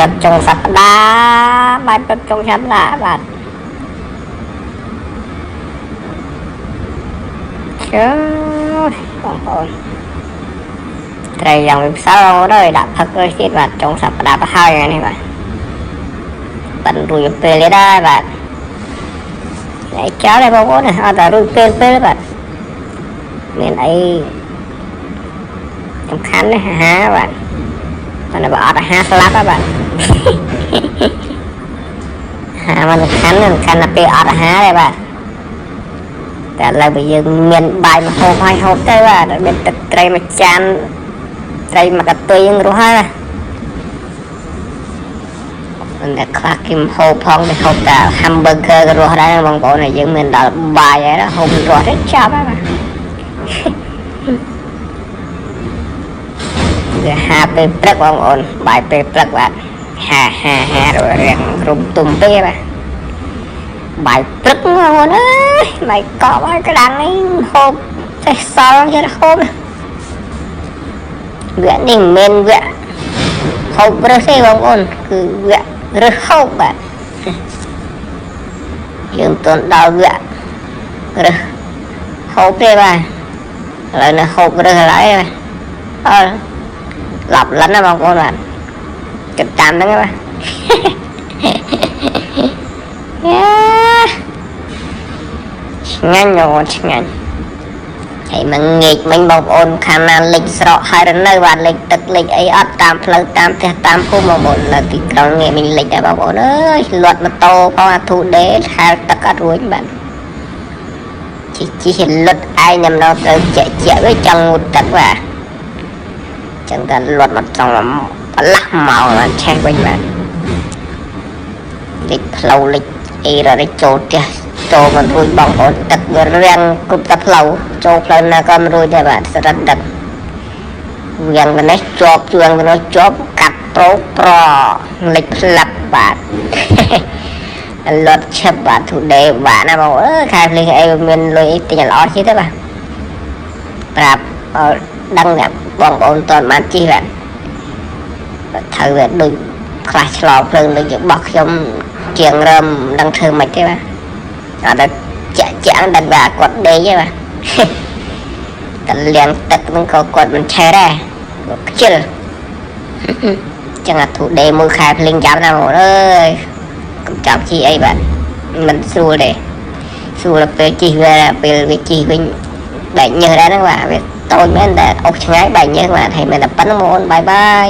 ព្រឹកចុងសប្តាហ៍បាយព្រឹកចុងសប្តាហ៍បាទបងប្អូនត្រីយ៉ាងវិសាលដែរដាក់ផឹកអើយទៀតបាទចុងសប្តាហ៍ទៅហើយនេះបាទបានរួចពេលនេះដែរបាទតែចោលដែរបងប្អូនអត់តែរួចពេលបាទមានអីសំខាន់ណាស់អាហារបាទតែបើអត់អាហារស្លាប់បាទអាហារมันសំខាន់ណាស់ពេលអត់អាហារដែរបាទតែឥឡូវបើយើងមានបាយមកហូបហើយហូបទៅបាទមានទឹកត្រីមួយចានត្រីមួយកន្ទុយយើងរស់ហើយបាទតែខ្លះគេហូបផងទៅហូបតែ hamburger ក៏រស់ដែរបងប្អូនយើងមានដល់បាយហើយហូបរស់ទៅចាប់ហើយបាទវាហាពេលព្រឹកបងប្អូនបាយពេលព្រឹកបាទហារៀងរុំទុំពេកបាទបាយព្រឹកបងប្អូនអើយបាយកប់ហើយក្តាំងនេះហូបចេះសល់ចេះហូបវគ្គនេះមិនមែនវគ្គហូបរើសទេបងប្អូនគឺវគ្គរើសហូបបាទយើងទន់ដល់វគ្គរើសហូបទេបាទឥឡូវនេះហូបរើសហើយបាទអើหลับលិនណាបងប្អូនបាទគិតតាមហ្នឹងបាទឆ្ងាញ់អូនឆ្ងាញ់ហើយមិនងាកមិញបងប្អូនខាងណាលិចស្រកហើយរនៅបាទលិចទឹកលិចអីអត់តាមផ្លូវតាមផ្ទះតាមភូមិបងប្អូននៅទីក្រុងងាកមិញលិចដែរបងប្អូនអើយលាត់ម៉ូតូផងអាធូដេខែទឹកអត់រួចបាទជីលុតឯងខ្ញុំនៅទៅជាក់វាចង់ងូតទឹកបាទចឹងតែលាត់មកចង់ប្រឡាក់មកបានឆេះវិញបាទលិចផ្លូវលិចអីរត់ចូលផ្ទះចូលមិនរួចបងប្អូនទឹកវារាំងគ្រប់តែផ្លូវចូលផ្លូវណាក៏មិនរួចដែរបាទស្រិតទឹកវាំងទៅនេះជាប់ជួងទៅនោះជាប់កាត់ប្រូប្រលិចផ្លាប់បាទលត់ឈឹបបាទទូដេបាទណាបងអើខែភ្លេងអីមានលុយអីទិញល្អជិះទៅបាទប្រាប់ដឹងអ្នកបងប្អូនតើបានជិះបាទត្រូវវាដូចខ្លះឆ្លងភ្លើងដូចរបស់ខ្ញុំជាងរឹមដឹងធ្វើមិនទេបាទអត់ដល់ចាក់ដឹងថាគាត់ដេកទេបាទតែលៀងទឹកហ្នឹងក៏គាត់មិនឆេះដែរខ្ជិលចឹងអាធូដេមួយខែភ្លេងចាំណាបងអើយកុំចាប់ជីអីបាទមិនស្រួលទេស្រួលពេលជីវាពេលវាជីវិញបែកញើសដែរហ្នឹងបាទវាតូចមែនតែអុកឆ្ងាយបែកញើសបាទហើយមែនតែប៉ុណ្្នឹងបងប្អូនបាយ